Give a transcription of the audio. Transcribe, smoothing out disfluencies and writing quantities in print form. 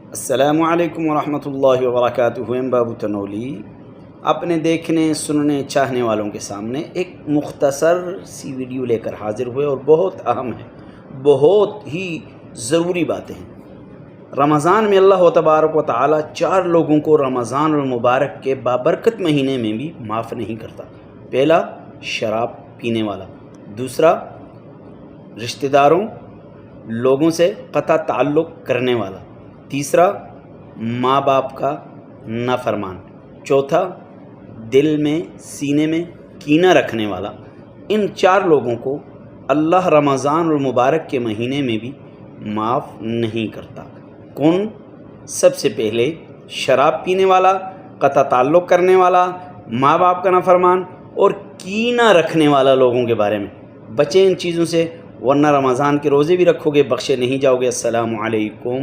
السلام علیکم ورحمۃ اللہ وبرکاتہ۔ بابو تنولی اپنے دیکھنے سننے چاہنے والوں کے سامنے ایک مختصر سی ویڈیو لے کر حاضر ہوئے اور بہت اہم ہے، بہت ہی ضروری باتیں ہیں۔ رمضان میں اللہ تبارک و تعالی 4 لوگوں کو رمضان المبارک کے بابرکت مہینے میں بھی معاف نہیں کرتا۔ پہلا، شراب پینے والا۔ دوسرا، رشتہ داروں لوگوں سے قطع تعلق کرنے والا۔ تیسرا، ماں باپ کا نافرمان۔ چوتھا، دل میں سینے میں کینہ رکھنے والا۔ ان 4 لوگوں کو اللہ رمضان المبارک کے مہینے میں بھی معاف نہیں کرتا۔ کون؟ سب سے پہلے شراب پینے والا، قطع تعلق کرنے والا، ماں باپ کا نافرمان اور کینہ رکھنے والا لوگوں کے بارے میں بچیں ان چیزوں سے، ورنہ رمضان کے روزے بھی رکھو گے بخشے نہیں جاؤ گے۔ السلام علیکم۔